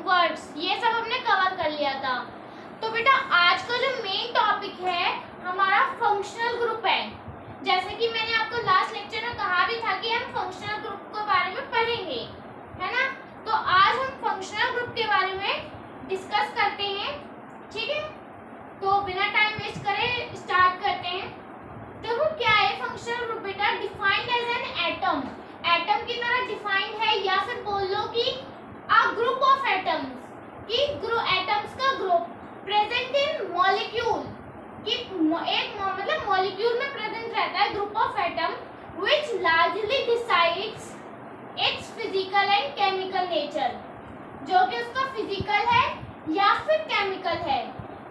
Words, ये सब हमने कवर कर लिया था। तो बेटा आज का जो मेन टॉपिक है हमारा फंक्शनल ग्रुप है। जैसे कि मैंने आपको लास्ट लेक्चर में कहा भी था कि हम फंक्शनल ग्रुप के बारे में पढ़ेंगे, है ना। तो आज हम फंक्शनल ग्रुप के बारे में डिस्कस करते हैं, ठीक है। तो बिना टाइम वेस्ट करे स्टार्ट करते हैं। देखो क्या है फंक्शनल ग्रुप बेटा, defined as an atom, atom की तरह डिफाइंड है, या फिर बोल लो कि अ ग्रुप ऑफ एटम्स, कि एटम्स का ग्रुप प्रेजेंट इन मॉलिक्यूल, कि एक मतलब मॉलिक्यूल में प्रेजेंट रहता है group of atom which largely decides its physical and chemical nature, जो कि उसका फिजिकल है या फिर केमिकल है,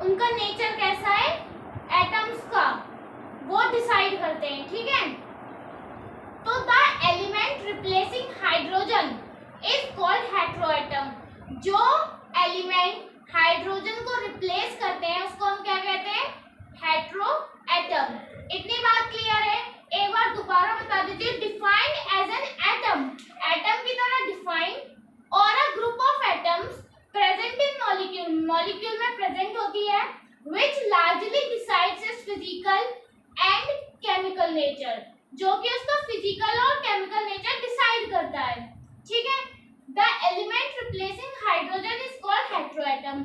उनका नेचर कैसा है एटम्स का, वो डिसाइड करते हैं, ठीक है। तो the element replacing hydrogen is called heteroatom, जो एलिमेंट हाइड्रोजन को रिप्लेस करते हैं उसको हम क्या कहते हैं, हेटेरोएटम। इतनी बात क्लियर है। एक बार दोबारा बता दीजिए, defined as an atom, atom की तरह डिफाइंड और a group of atoms present in molecule, molecule में प्रेजेंट होती है, which largely decides its physical and chemical nature, जो कि उसका फिजिकल और केमिकल नेचर डिसाइड करता है, ठीक है। The element replacing hydrogen is called heteroatom,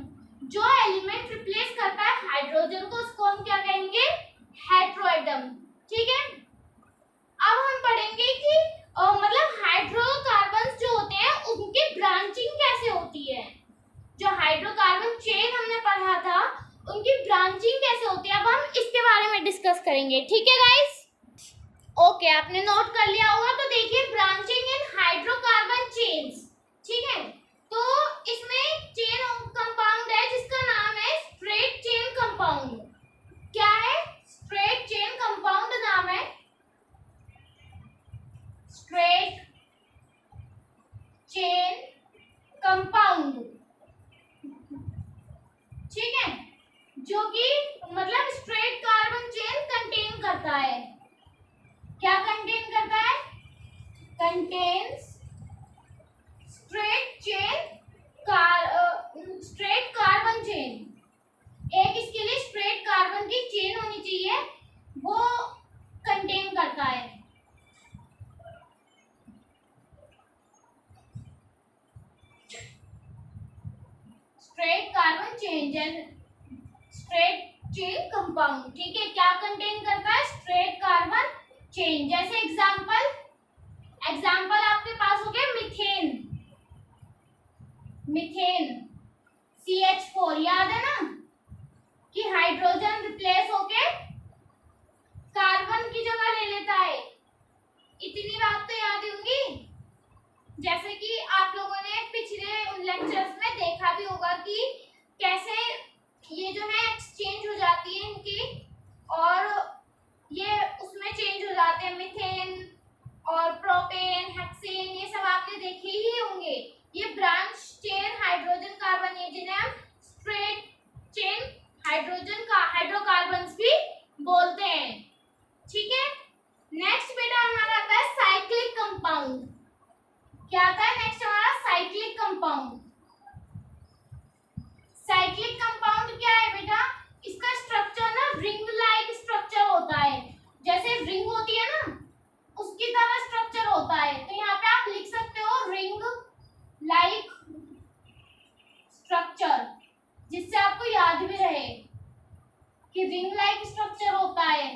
जो एलिमेंट रिप्लेस करता है हाइड्रोजन को उसको हम क्या कहेंगे, हेटेरोएटम, ठीक है। अब हम पढ़ेंगे कि मतलब हाइड्रोकार्बन्स जो होते हैं उनकी ब्रांचिंग कैसे होती है। जो हाइड्रोकार्बन चेन हमने पढ़ा था उनकी ब्रांचिंग कैसे होती है, अब हम इसके बारे में डिस्कस करेंगे, ठीक है गाइस। ओके, आपने नोट कर लिया होगा। तो देखिए ब्रांचिंग इन हाइड्रोकार्बन चेन्स, ठीक है। तो इसमें चेन कंपाउंड है जिसका नाम है स्ट्रेट चेन कंपाउंड। क्या है, स्ट्रेट चेन कंपाउंड नाम है, स्ट्रेट चेन कंपाउंड, ठीक है, जो कि मतलब स्ट्रेट कार्बन चेन कंटेन करता है। क्या कंटेन करता है, contains straight chain straight carbon chain. एक इसके लिए स्ट्रेट कार्बन की चेन होनी चाहिए, वो कंटेन करता है। Straight carbon chain, straight chain compound, ठीक है। क्या कंटेन करता है, स्ट्रेट कार्बन चेन। जैसे एग्जाम्पल आपके पास हो गया मीथेन, मीथेन CH4, याद है ना कि हाइड्रोजन रिप्लेस होके कार्बन की जगह ले लेता है। इतनी बात तो याद होंगी। जैसे कि आप लोगों ने पिछले लेक्चर्स में देखा भी होगा कि कैसे ये जो है एक्सचेंज हो जाती है इनकी, और ये उसमें चेंज हो जाते हैं, मीथेन और प्रोपेन, हेक्सेन, ये सब आपने देखे ही होंगे। ये ब्रांच चेन हाइड्रोजन कार्बन है जिन्हें हम स्ट्रेट चेन हाइड्रोजन का हाइड्रोकार्बन्स भी बोलते हैं, ठीक है। नेक्स्ट बेटा हमारा आता है साइक्लिक कंपाउंड। क्या आता है नेक्स्ट हमारा, साइक्लिक कंपाउंड। साइक्लिक कंपाउंड क्या है बेटा, इसका स्ट्रक्चर ना रिंग लाइक स्ट्रक्चर होता है, जैसे रिंग होती है ना उसकी तरह स्ट्रक्चर होता है। तो यहाँ पे आप लिख सकते हो रिंग लाइक स्ट्रक्चर, जिससे आपको याद भी रहे कि रिंग लाइक स्ट्रक्चर होता है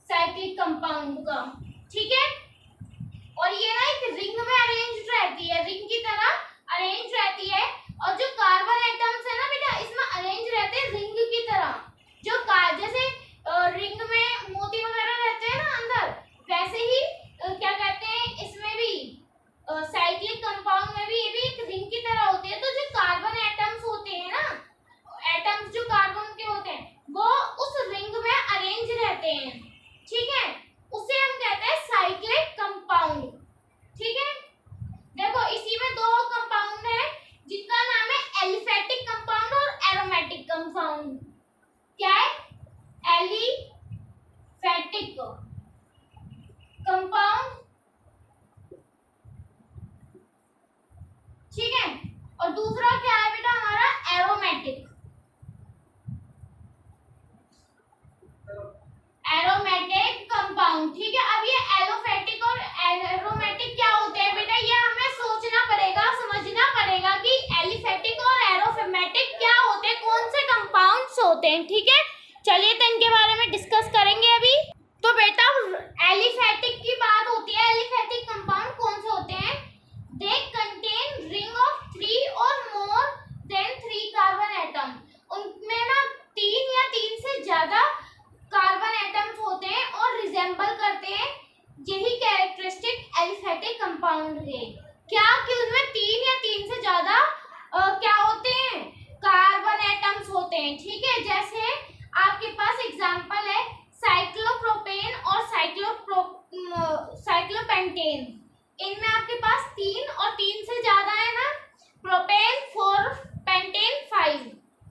साइक्लिक कंपाउंड का, ठीक है। और ये ना एक रिंग में अरेंज रहती है, रिंग की तरह अरेंज रहती है, और जो कार्बन एटम्स है ना बेटा इसमें अरेंज रहते हैं रिंग की तरह, जो जैसे रिंग में मोती वगैरह रहते हैं ना अंदर, वैसे ही क्या कहते हैं इसमें भी साइक्लिक कंपाउंड में भी ये भी एक रिंग की तरह होती है। तो जो कार्बन एटम्स होते हैं ना, एटम्स जो कार्बन के होते हैं वो उस रिंग में अरेंज रहते हैं, ठीक है, उसे हम कहते हैं साइक्लिक कंपाउंड, ठीक है। देखो इसी में दो कंपाउंड है जिनका नाम है दूसरा क्या है बेटा हमारा एरोमेटिक। एरोमेटिक कंपाउंड, ठीक है। अब ये एलोफेटिक और एरोमेटिक क्या होते हैं बेटा, ये हमें सोचना पड़ेगा, समझना पड़ेगा कि एलिफेटिक और एरोमेटिक क्या होते हैं, कौन से कंपाउंड्स होते हैं, ठीक है। चलिए तो इनके बारे में डिस्कस करेंगे अभी। तो बेटा एलिफेटिक की बात होती है, एलिफेटिक कंपाउंड कौन से होते हैं, दे कंटेन रिंग ऑफ 3 और मोर देन 3 कार्बन एटम। उनमें ना 3 या 3 से ज्यादा कार्बन एटम्स होते हैं और रिजेंबल करते हैं, यही कैरेक्टरिस्टिक एलिफेटिक कंपाउंड है। क्या कि उनमें 3 या 3 से ज्यादा क्या होते हैं, कार्बन एटम्स होते हैं, ठीक है। जैसे आपके पास एग्जांपल है साइक्लोप्रोपेन और साइक्लोपेंटेन। इनमें आपके पास 3 और 3 से ज्यादा है ना, प्रोपेन 4 पेंटेन 5,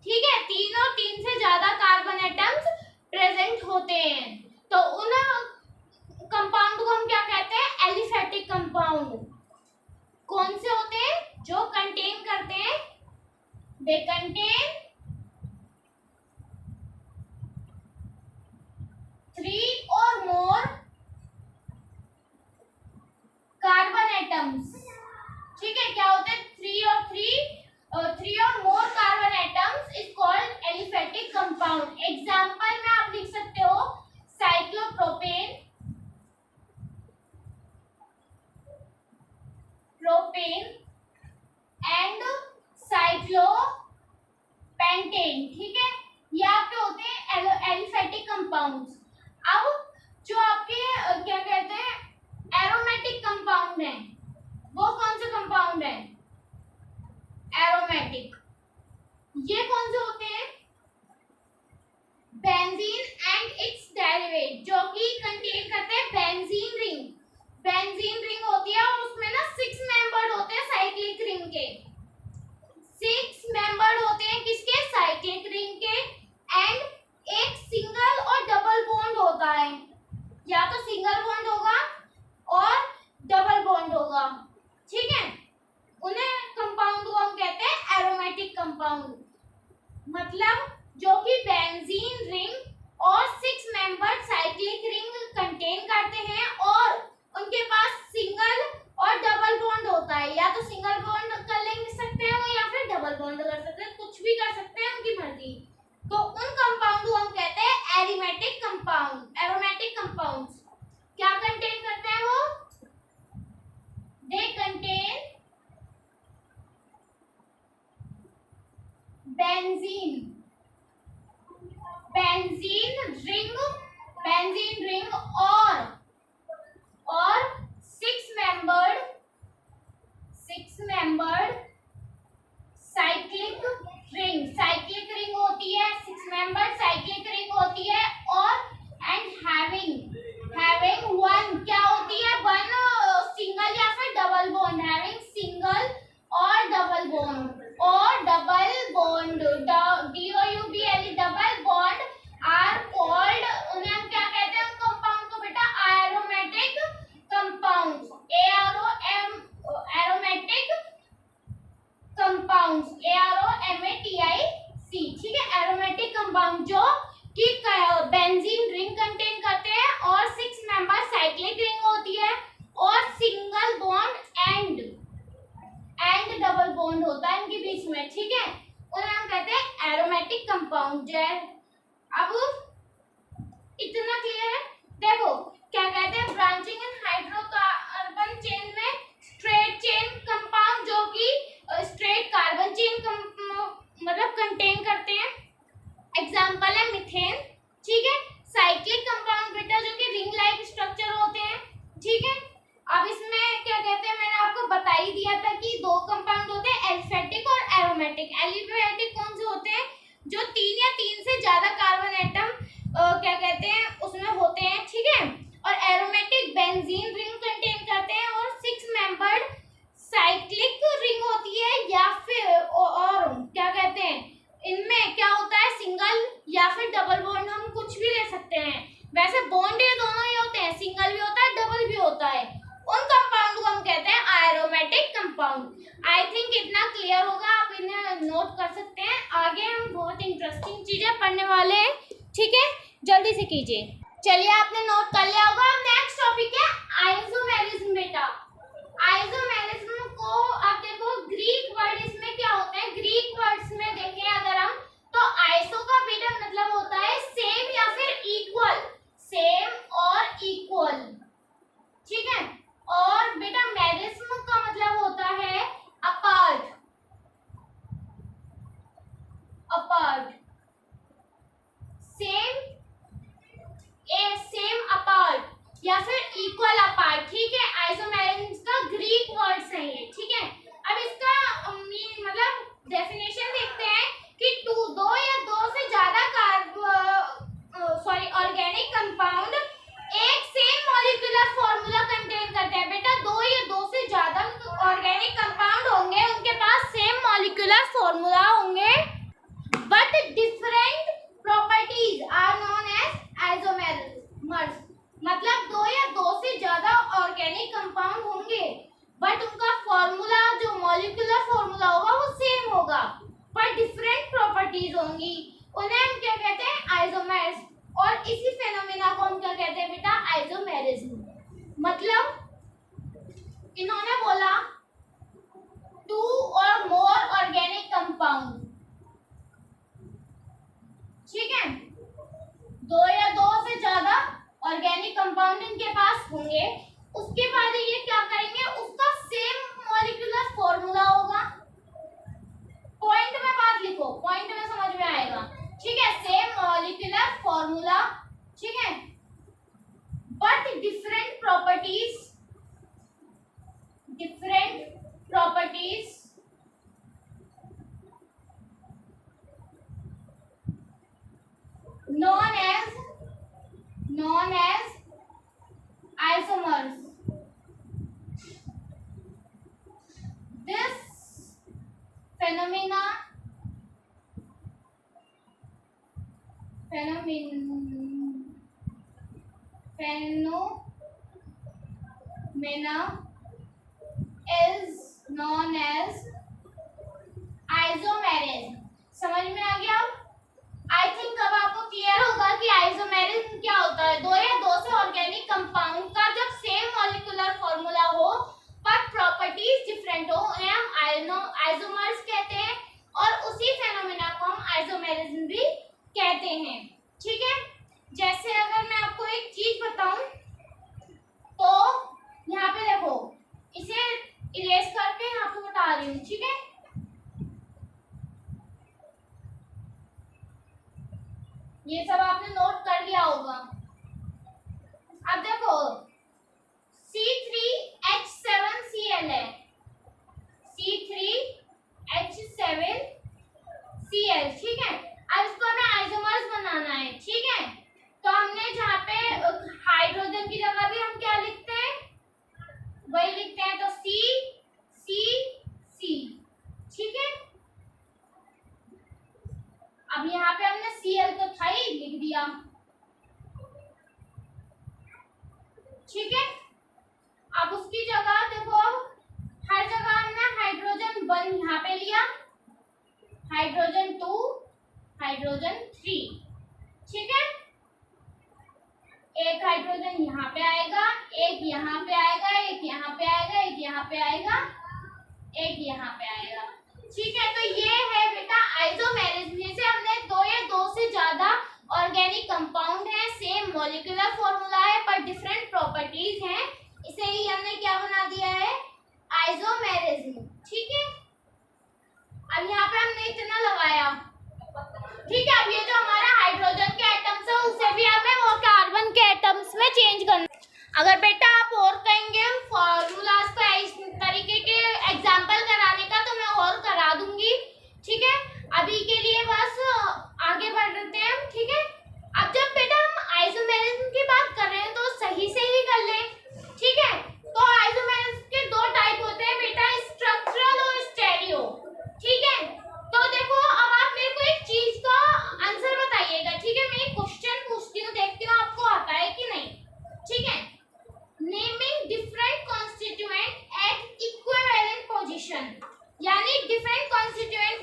ठीक है। 3 और 3 से ज्यादा कार्बन एटम्स प्रेजेंट होते हैं, तो उन कंपाउंड को हम क्या कहते हैं, एलिफेटिक कंपाउंड। कौन से होते हैं, जो कंटेन करते हैं, दे कंटेन 3 और मोर कार्बन एटम्स, ठीक है। क्या होते हैं 3 और more carbon atoms is called aliphatic compound. Example में आप लिख सकते हो साइक्लोप्रोपेन, प्रोपेन एंड साइक्लोपेंटेन, ठीक है। ये आपके होते हैं एलिफेटिक कंपाउंड्स। अब जो आपके क्या कहते हैं एरोमेटिक कंपाउंड है, वो कौन से कंपाउंड है, एरोमेटिक। ये कौन से होते हैं, बेंजीन एंड इट्स डेरिवेट, जो कि कंटेन करते हैं बेंजीन रिंग। बेंजीन रिंग होती है और उसमें ना 6 मेंबर्ड होते हैं साइक्लिक रिंग के, 6 मेंबर्ड होते हैं किसके, साइक्लिक रिंग के। एंड एक सिंगल और डबल बॉन्ड होता है, या तो सिंगल बॉन्ड होगा और डबल बॉन्ड होगा, ठीक है। उन्हें कंपाउंड को हम कहते हैं एरोमेटिक कंपाउंड। मतलब जो कि बेंजीन रिंग और 6 मेंबर्ड साइक्लिक रिंग कंटेन करते हैं और उनके पास सिंगल और डबल बॉन्ड होता है, या तो सिंगल बॉन्ड कर लेंगे सकते हैं वो, या फिर डबल बॉन्ड कर सकते हैं, कुछ भी कर सकते हैं, उनकी मर्जी। तो उन कंपाउंड को हम कहते हैं एरोमेटिक कंपाउंड। एरोमेटिक कंपाउंड्स क्या कंटेन करते हैं वो, they contain benzene, benzene ring और 6 मेंबर्ड साइक्लिक रिंग होती है, 6 मेंबर्ड साइक्लिक रिंग होती है। और एंड हैविंग वन क्या होती है, वन सिंगल या फिर डबल बॉन्ड, हैविंग सिंगल और डबल बॉन्ड, और double bond DOUBLE double bond are called, उन्हें हम क्या कहते हैं, कंपाउंड को बेटा aromatic compounds, aromatic compounds, AROMATIC, ठीक है। एरोमेटिक कंपाउंड जो कि बेंजीन रिंग कंटेन करते हैं और 6 मेंबर साइक्लिक रिंग होती है और single bond and double bond होता है इनके बीच में, ठीक है। उन्हें हम कहते हैं एरोमेटिक कंपाउंड। अब इतना क्लियर है। देखो क्या कहते हैं, ब्रांचिंग इन हाइड्रोकार्बन चेन में स्ट्रेट चेन कंपाउंड, जो कि स्ट्रेट कार्बन चेन मतलब कंटेन करते हैं। एग्जांपल है मीथेन, ठीक है। साइक्लिक कंपाउंड बेटा जो कि रिंग लाइक स्ट्रक्चर होते हैं, ठीक है। अब इसमें क्या कहते हैं, मैंने आपको बता ही दिया था कि 2 कंपाउंड होते हैं, एलिफेटिक और एरोमेटिक। एलिफेटिक कौन से होते हैं, जो 3 या 3 से ज्यादा कार्बन एटम क्या कहते हैं उसमें होते हैं, ठीक है। और एरोमेटिक बेंजीन रिंग कंटेन करते हैं और 6 मेंबर्ड साइक्लिक रिंग होती है, या फिर और क्या कहते हैं इनमें क्या होता है, सिंगल या फिर डबल बॉन्ड, हम कुछ भी ले सकते हैं। वैसे बॉन्ड ये दोनों ही होते हैं, सिंगल भी होता है डबल भी होता है। उन कंपाउंड को हम कहते हैं एरोमेटिक कंपाउंड। आई थिंक इतना क्लियर होगा। नोट कर सकते हैं। आगे हम बहुत इंटरेस्टिंग चीजें पढ़ने वाले हैं, ठीक है, जल्दी से कीजिए। चलिए, आपने नोट कर लिया होगा। नेक्स्ट टॉपिक है आइसोमेरिज्म। बेटा आइसोमेरिज्म को आप देखो, ग्रीक वर्ड इसमें क्या होता है, ग्रीक वर्ड्स में देखें अगर हम, तो आइसो का बेटा मतलब होता है सेम या फिर इक्वल, सेम और इक्वल, ठीक है। और बेटा मेरिज्म का मतलब होता है अपार्ट, अपार्ट, सेम अपार्ट या फिर इक्वल अपार्ट, ठीक है। आइसोमेरिज्म का ग्रीक वर्ड्स है ये, ठीक है। अब इसका मतलब डेफिनेशन देखते हैं कि दो या दो से ज्यादा ऑर्गेनिक कंपाउंड एक सेम मॉलिक्यूलर फॉर्मूला कंटेन करते हैं। बेटा दो या दो से ज्यादा ऑर्गेनिक कंपाउंड होंगे, उनके पास सेम मॉलिक्यूलर फॉर्मूला होंगे, but different properties are known as isomers. मतलब दो या दो से ज्यादा ऑर्गेनिक कंपाउंड होंगे, बट उनका फॉर्मूला जो मॉलिक्यूलर फॉर्मूला होगा वो सेम होगा, पर डिफरेंट प्रॉपर्टीज होंगी, उन्हें हम क्या कहते हैं, आइसोमेर्स। और इसी फेनोमेना को हम क्या कहते हैं बेटा, आइसोमेरिज्म। मतलब इन्होंने बोला टू और मोर ऑर्गेनिक कंपाउंड, ठीक है, दो या दो से ज्यादा ऑर्गेनिक कंपाउंड इनके पास होंगे, उसके बाद ये क्या करेंगे, उसका सेम मॉलिक्यूलर फॉर्मूला होगा। पॉइंट में बात लिखो, पॉइंट में समझ में आएगा, ठीक है। सेम मॉलिक्यूलर फॉर्मूला, ठीक है, but different properties, known as isomers. This phenomena is known as isomerism. समझ में आ गया? आई थिंक अब आपको क्लियर होगा कि आइसोमेरिज्म क्या होता है। दो या दो से ऑर्गेनिक कंपाउंड का जब सेम मॉलिक्यूलर फॉर्मूला हो पर प्रॉपर्टीज डिफरेंट हो, उन्हें हम आइसोमर्स कहते हैं, और उसी फेनोमेना को हम आइसोमेरिज्म भी कहते हैं, ठीक है। जैसे अगर मैं आपको एक चीज बताऊं, तो यहाँ पे देखो, इसे इरेज करके यहाँ पे बता रही हूँ, ठीक है। ये सब आपने नोट कर लिया होगा। अब देखो C3H7Cl है, C3H7Cl, ठीक है। अब इसको हमें आइसोमर्स बनाना है, ठीक है। तो हमने जहाँ पे हाइड्रोजन की जगह भी हम क्या लिखते हैं, वही लिखते हैं, तो C, ठीक है। अब यहाँ पे हमने Cl तो था ही, लिख दिया, ठीक है। अब उसकी जगह देखो, हर जगह हमने हाइड्रोजन 1 यहाँ पे लिया, हाइड्रोजन 2, हाइड्रोजन 3, ठीक है। एक हाइड्रोजन यहाँ पे आएगा, एक यहाँ पे आएगा, एक यहाँ पे आएगा, एक यहाँ पे आएगा, एक यहाँ पे आएगा, ठीक है। तो ये है बेटा आइसोमेरिज्म, जिसे हमने दो या दो से ज्यादा ऑर्गेनिक कंपाउंड है, सेम मॉलिक्यूलर फॉर्मूला है पर डिफरेंट प्रॉपर्टीज हैं, इसे ही हमने क्या बना दिया है, आइसोमेरिज्म, ठीक है। अब यहाँ पे हमने इतना लगाया, ठीक है। अब ये जो हमारा हाइड्रोजन के एटम्स है, उसे भी हमें वो कार्बन के एटम्स में चेंज करना। अगर बेटा आप और कहेंगे फॉर्मूलाज को इस तरीके के एग्जांपल कराने का, तो मैं और करा दूंगी, ठीक है। अभी के लिए बस आगे बढ़ रहे हैं हम, ठीक है। अब जब बेटा हम आइसोमेरिज्म की बात कर रहे हैं तो सही से ही कर लें, ठीक है। तो आइसोमेरिज्म के दो टाइप होते हैं बेटा, स्ट्रक्चरल और स्टेरियो, ठीक है। तो देखो, अब आप मेरे को एक चीज का आंसर बताइएगा, ठीक है। मैं एक क्वेश्चन पूछती हूँ, देखती हूँ आपको आता है कि नहीं, ठीक है। Naming different constituent at equivalent position, यानी डिफरेंट कॉन्स्टिट्यूएंट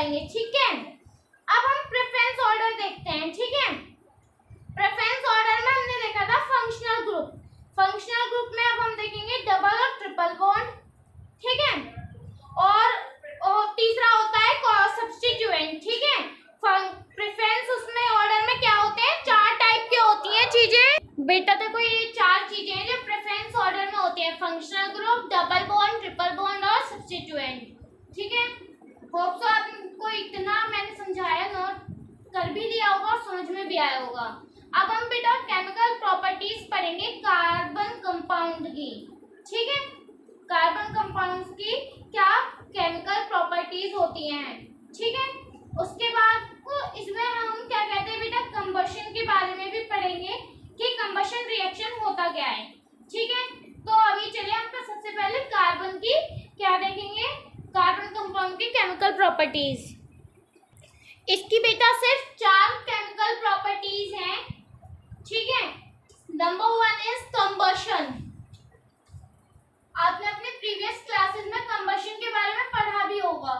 जाएंगे, ठीक है। अब हम प्रेफरेंस ऑर्डर देखते हैं, ठीक है। प्रेफरेंस ऑर्डर में हमने देखा था फंक्शनल ग्रुप। फंक्शनल ग्रुप में अब हम देखेंगे डबल और ट्रिपल बॉन्ड, ठीक है। और तीसरा होता है सब्स्टिट्यूएंट, ठीक है। प्रेफरेंस उसमें ऑर्डर में क्या होते हैं, 4 टाइप के होती हैं चीजें। बेटा देखो ये 4 चीजें हैं जो प्रेफरेंस ऑर्डर में होती है, functional group, double bond, triple bond और सब्स्टिट्यूएंट, ठीक है। होप सो आपको इतना मैंने समझाया, नोट कर भी दिया होगा और समझ में भी आया होगा। अब हम बेटा केमिकल प्रॉपर्टीज पढ़ेंगे कार्बन कंपाउंड की, ठीक है। कार्बन कंपाउंड्स की क्या केमिकल प्रॉपर्टीज होती हैं, ठीक है। उसके बाद इसमें हम क्या कहते हैं बेटा, कंबशन के बारे में भी पढ़ेंगे कि कंबशन रिएक्शन होता क्या है, ठीक है। तो अभी चलिए हम सबसे पहले कार्बन की क्या देखेंगे, कार्बन कंपाउंड की केमिकल प्रॉपर्टीज। इसकी बेटा सिर्फ 4 केमिकल प्रॉपर्टीज हैं, ठीक है। Number 1 is combustion. आपने अपने प्रीवियस क्लासेस में कंबशन के बारे में पढ़ा भी होगा,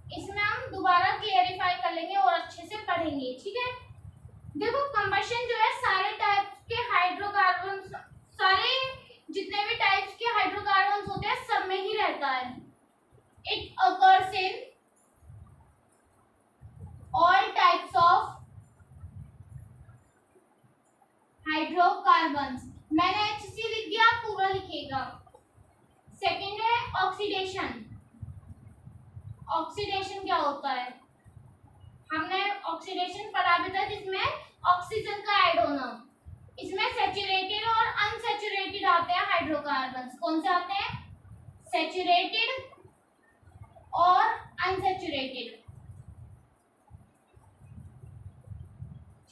इसमें हम दोबारा क्लियरिफाई कर लेंगे और अच्छे से पढ़ेंगे, ठीक है। देखो कंबशन जो है सारे टाइप्स के हाइड्रोकार्बन, सारे जितने भी टाइप्स के हाइड्रोकार्बन होते हैं सब में ही रहता है। It occurs in all types of hydrocarbons। मैंने HC लिख दिया, आप पूरा लिखिएगा। सेकंड है ऑक्सीडेशन। ऑक्सीडेशन क्या होता है, हमने ऑक्सीडेशन पढ़ा भी था जिसमें ऑक्सीजन का ऐड होना। इसमें सैचुरेटेड और अनसैचुरेटेड आते हैं हाइड्रोकार्बन्स। कौन से आते हैं, सैचुरेटेड और अनसैचुरेटेड,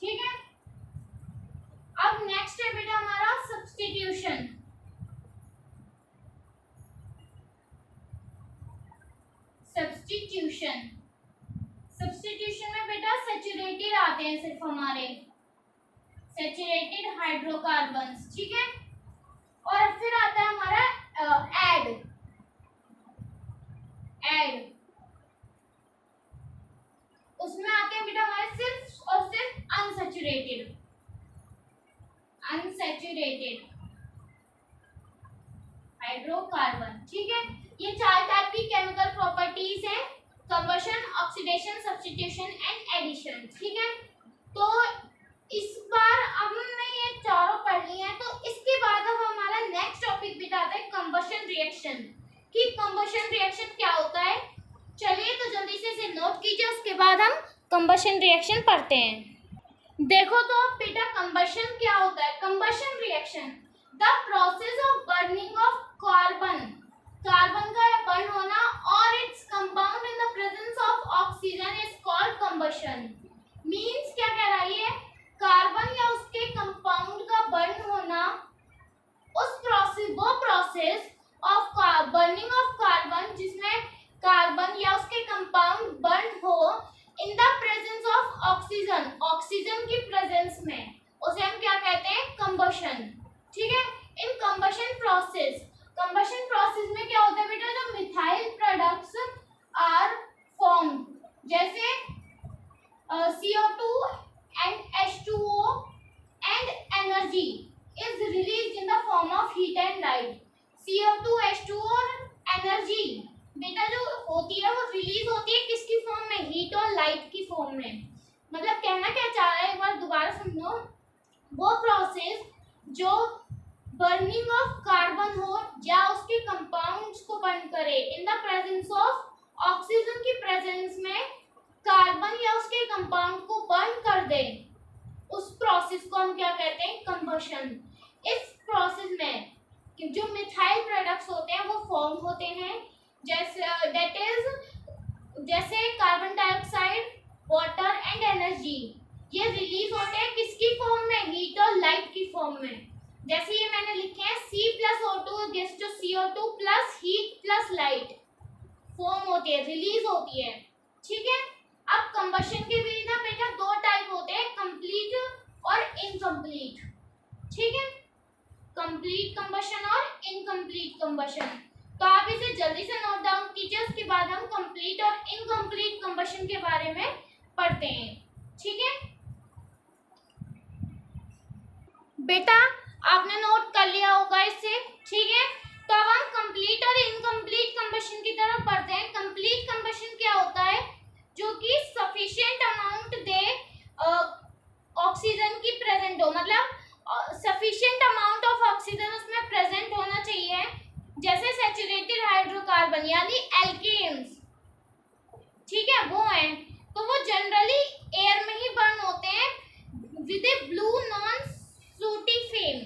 ठीक है। अब नेक्स्ट है बेटा हमारा सब्स्टिट्यूशन। सब्स्टिट्यूशन सब्स्टिट्यूशन में बेटा सैचुरेटेड आते हैं सिर्फ हमारे सैचुरेटेड हाइड्रोकार्बन्स, ठीक है। और फिर आता है हमारा ऐड। उसमें आते हैं बेटा हमारे सिर्फ और सिर्फ अनसैचुरेटेड हाइड्रोकार्बन, ठीक है। ये 4 टाइप की केमिकल प्रॉपर्टीज हैं, combustion, oxidation, substitution and addition, ठीक है। तो इस बार अब हमने ये चारों पढ़ लिए हैं, तो इसके बाद अब हमारा नेक्स्ट टॉपिक बिताता है कंबशन रिएक्शन, कि कंबशन रिएक्शन क्या होता है। चलिए तो जल्दी से इसे नोट कीजिए, उसके बाद हम कंबशन रिएक्शन पढ़ते हैं। देखो तो बेटा कंबशन क्या होता है। Combustion reaction the process of burning of carbon, carbon का बर्न होना और its compound in the presence of oxygen is called combustion. Means क्या कह रहा है, कार्बन या उसके कंपाउंड का बर्न होना, उस प्रोसेस, वो process of burning of carbon जिसमें कार्बन या उसके कंपाउंड बर्न हो in the presence of oxygen, oxygen की प्रेजेंस में, उसे हम क्या कहते हैं, कंबशन, ठीक है। इन कंबशन प्रोसेस में क्या होता है बेटा, जो मिथाइल प्रोडक्ट्स आर फॉर्म, जैसे CO2 and H2O and energy is released in the form of heat and light। CO2, H2O और एनर्जी बेटा जो होती है वो रिलीज होती है किसकी फॉर्म में, हीट और लाइट की फॉर्म में। मतलब कहना क्या चाह रहा है, एक बार दोबारा समझो। वो प्रोसेस जो बर्निंग ऑफ कार्बन हो या उसके कंपाउंड्स को बर्न करे in the presence of oxygen की प्रेजेंस में, कार्बन या उसके कंपाउंड को बर्न कर दे, उस प्रोसेस को हम क्या कहते हैं, कंबशन। इस प्रोसेस में जो मिथाइल प्रोडक्ट्स होते हैं वो फॉर्म होते हैं, जैसे दैट इज जैसे carbon dioxide, water and energy. ये रिलीज होते हैं किसकी फॉर्म में, हीट और लाइट की फॉर्म में। जैसे ये मैंने लिखे हैं C+O2 जैसे जो CO2 plus heat plus light form होती है, रिलीज होती है, ठीक है। अब कंबशन के भी ना बेटा 2 टाइप होते हैं, कंप्लीट और इनकम्प्लीट, ठीक है। कंप्लीट कंबशन और इनकम्प्लीट कंबशन। तो आप इसे जल्दी से नोट डाउन कीजिए, उसके बाद हम कंप्लीट कंप्लीट और इनकम्प्लीट कंबशन के बारे में पढ़ते हैं। ठीक है बेटा, आपने नोट कर लिया होगा इसे। ठीक है, तो अब हम कंप्लीट और इनकम्प्लीट कंबशन की तरफ बढ़ते हैं। कंप्लीट कंबशन क्या होता है? जो कि सफिशिएंट अमाउंट दे ऑक्सीजन की प्रेजेंट हो, मतलब सफिशिएंट अमाउंट ऑफ ऑक्सीजन उसमें प्रेजेंट होना चाहिए, जैसे सैचुरेटेड हाइड्रोकार्बन यानी एल्केन्स। ठीक है, वो है तो वो जनरली एयर में ही बर्न होते हैं विद ए ब्लू नॉन सूटी फ्लेम।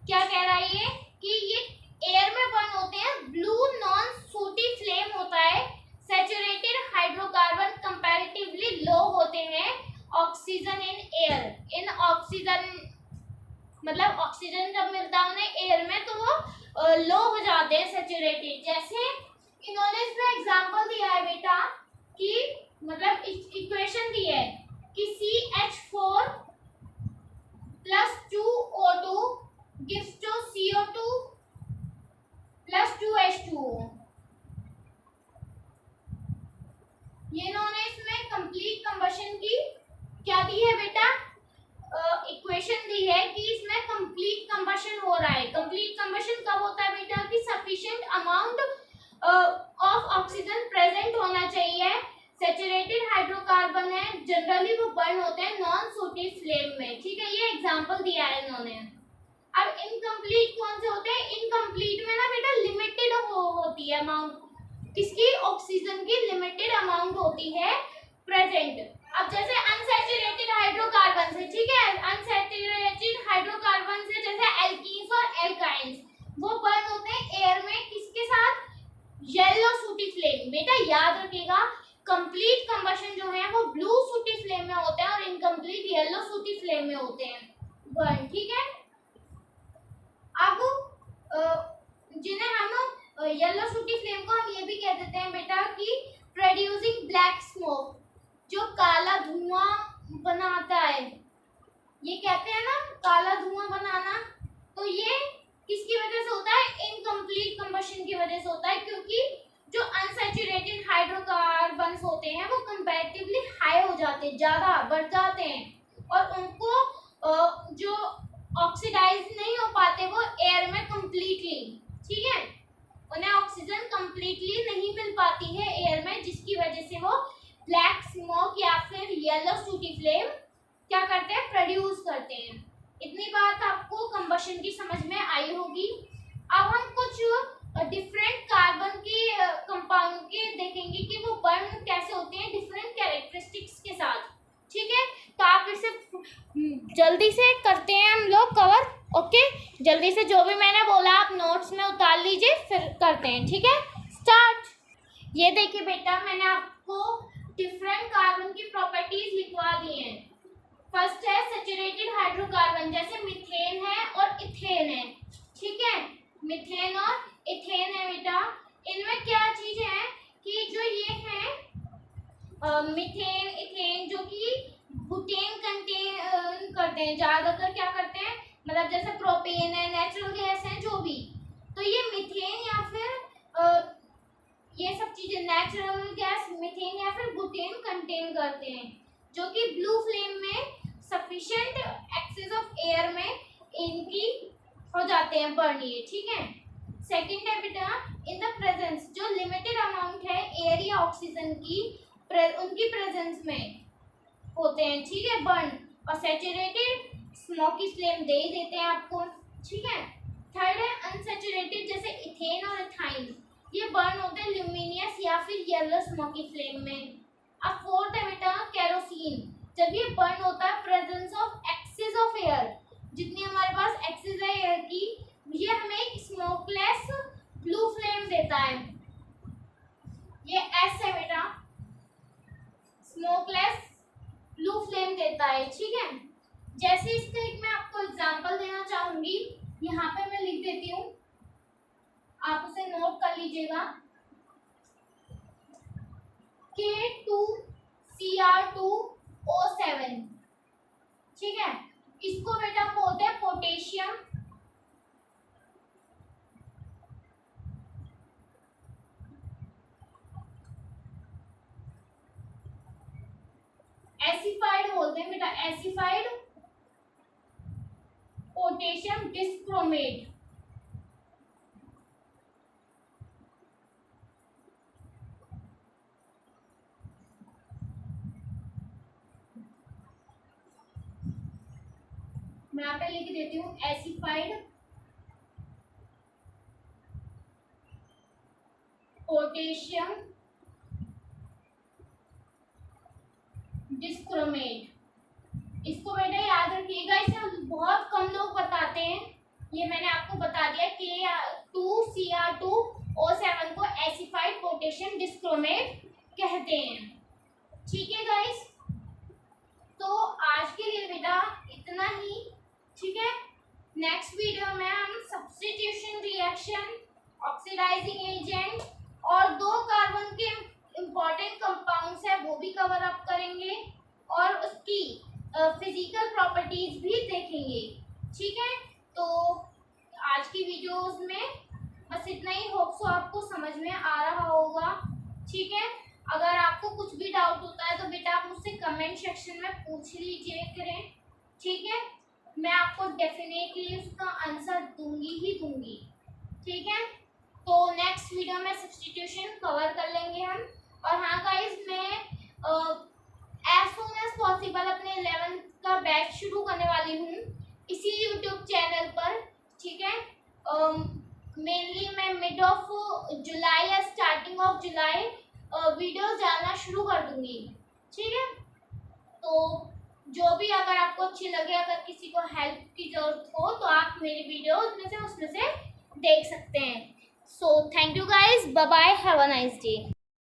क्या कह रहा है ये कि ये एयर में बर्न होते हैं, ब्लू नॉन सूटी फ्लेम होता है। सैचुरेटेड हाइड्रोकार्बन कंपैरेटिवली लो होते हैं oxygen in air. In oxygen मतलब ऑक्सीजन जब मिलता है उन्हें एयर में तो वो लो हो जाते हैं सैचुरेटेड। जैसे इन्होंने इसमें एग्जांपल दिया है बेटा कि मतलब इक्वेशन दी है कि CH4 plus 2O2 gives to CO2 plus 2H2O। ये इन्होंने इसमें कंप्लीट कंबशन की क्या दी है बेटा? इक्वेशन दी है कि इसमें कंप्लीट कंबशन हो रहा है। कंप्लीट कंबशन कब होता है बेटा? कि sufficient amount of oxygen present होना चाहिए। सैचुरेटेड हाइड्रोकार्बन है, जनरली वो बर्न होते हैं नॉन सूटी फ्लेम में। ठीक है, ये एग्जांपल दिया है इन्होंने। अब इनकम्प्लीट कौन से होते हैं? इनकम्प्लीट में ना बेटा लिमिटेड होती है अमाउंट, किसकी? ऑक्सीजन की लिमिटेड अमाउंट होती है प्रेजेंट। अब जैसे अनसैचुरेटेड हाइड्रोकार्बन से, ठीक है, अनसैचुरेटेड हाइड्रोकार्बन से जैसे एल्कीन्स और एल्काइंस, वो बर्न होते हैं एयर में किसके साथ? येलो सूटी फ्लेम। बेटा याद रखिएगा, कंप्लीट कंबशन जो है वो ब्लू सूटी फ्लेम में होते हैं और इनकम्प्लीट येलो सूटी फ्लेम में होते हैं बर्न। ठीक है, अब जिन्हें हम येलो सूटी फ्लेम को हम ये भी कह देते हैं बेटा कि प्रोड्यूसिंग ब्लैक स्मोक, जो काला धुआं बनाता है, ये कहते हैं ना काला धुआं बनाना। तो ये किसकी वजह से होता है? इनकम्प्लीट कंबशन की वजह से होता है, क्योंकि जो अनसैचुरेटेड हाइड्रोकार्बन्स होते हैं वो कंपैरेटिवली हाई हो जाते हैं, ज़्यादा बढ़ जाते हैं और उनको जो ऑक्सीडाइज नहीं हो पाते वो एयर में कंप्लीटली। ठीक है, उन्हें ऑक्सीजन कंप्लीटली नहीं मिल पाती है एयर में, जिसकी वजह से वो ब्लैक स्मोक या फिर येलो सूटी फ्लेम क्या करते हैं? प्रोड्यूस करते हैं। इतनी बात आपको कंबशन की समझ में आई होगी। अब हम कुछ डिफरेंट कार्बन के कंपाउंड के देखेंगे कि वो बर्न कैसे होते हैं डिफरेंट कैरेक्टरिस्टिक्स के साथ। ठीक है, तो आप इसे जल्दी से करते हैं हम लोग कवर। ओके, जल्दी से जो भी मैंने बोला आप नोट्स में उतार लीजिए, फिर करते हैं। ठीक है, स्टार्ट। ये देखिए बेटा, मैंने आपको डिफरेंट कार्बन की प्रॉपर्टीज लिखवा दी हैं। फर्स्ट है सैचुरेटेड हाइड्रोकार्बन, जैसे मीथेन है और इथेन है। ठीक है, मीथेन और इथेन है बेटा। इनमें क्या चीज है कि जो ये है मीथेन इथेन जो कि बुटेन कंटेन करते हैं, ज्यादातर क्या करते हैं, मतलब जैसे प्रोपेन है, नेचुरल गैस है जो भी, तो ये मीथेन या फिर ये सब चीजें नेचुरल गैस मीथेन या फिर बुटेन कंटेन करते हैं, जो कि ब्लू फ्लेम में सफिशिएंट एक्सेस ऑफ एयर में इनकी हो जाते हैं बर्न ये। ठीक है, सेकंड है बेटा इन द प्रेजेंस, जो लिमिटेड अमाउंट है एयर या ऑक्सीजन की उनकी प्रेजेंस में होते हैं। ठीक है, बर्न। और सैचुरेटेड स्मोकी फ्लेम दे ही देते हैं आपको। ठीक है, थर्ड है अनसैचुरेटेड, जैसे इथेन और इथाइन, ये बर्न होते हैं ल्यूमिनियस या फिर येलो स्मोकी फ्लेम में। अब फोर्थ है बेटा केरोसिन, जब ये बर्न होता है presence of excess of air, जितनी हमारे पास एक्सेस है एयर की, ये हमें एक स्मोकलेस ब्लू फ्लेम देता है। ये एस है बेटा, स्मोकलेस ब्लू फ्लेम देता है। ठीक है, जैसे इसका एक मैं आपको एग्जांपल देना चाहूंगी, यहाँ पे मैं लिख देती हूँ, आप उसे नोट कर लीजिएगा। K2Cr2O7। ठीक है, इसको बेटा बोलते हैं पोटेशियम एसिफाइड बोलते हैं बेटा, एसिफाइड पोटेशियम डिस्क्रोमेट। मैं यहाँ पे लिख देती हूँ एसिफाइड पोटेशियम डिस्क्रोमेट। इसको बेटा याद रखिएगा, इसे बहुत कम लोग बताते हैं। ये मैंने आपको बता दिया K2Cr2O7 को एसिफाइड पोटेशियम डिस्क्रोमेट कहते हैं। ठीक है गाइस, तो आज के लिए बेटा इतना ही। ठीक है, नेक्स्ट वीडियो में हम सब्स्टिट्यूशन रिएक्शन, ऑक्सीडाइजिंग एजेंट और 2 कार्बन के इम्पॉर्टेंट कंपाउंड्स है वो भी कवर अप करेंगे और उसकी फिजिकल प्रॉपर्टीज भी देखेंगे। ठीक है, तो आज की वीडियोस में बस इतना ही। होप सो आपको समझ में आ रहा होगा। ठीक है, अगर आपको कुछ भी डाउट होता है तो बेटा आप मुझसे कमेंट सेक्शन में पूछ लीजिए करें। ठीक है, मैं आपको डेफिनेटली उसका आंसर दूंगी ही दूंगी। ठीक है, तो नेक्स्ट वीडियो में सब्स्टिट्यूशन कवर कर लेंगे हम। और हाँ गाइस, मैं एज सून एज पॉसिबल अपने 11th का बैच शुरू करने वाली हूँ इसी यूट्यूब चैनल पर। ठीक है, मेनली मैं मिड ऑफ जुलाई या स्टार्टिंग ऑफ जुलाई वीडियोस डालना शुरू कर दूंगी। ठीक है, तो जो भी अगर आपको अच्छी लगे, अगर किसी को हेल्प की जरूरत हो तो आप मेरी वीडियो उसमें से देख सकते हैं। So thank you guys, bye bye, have a nice day.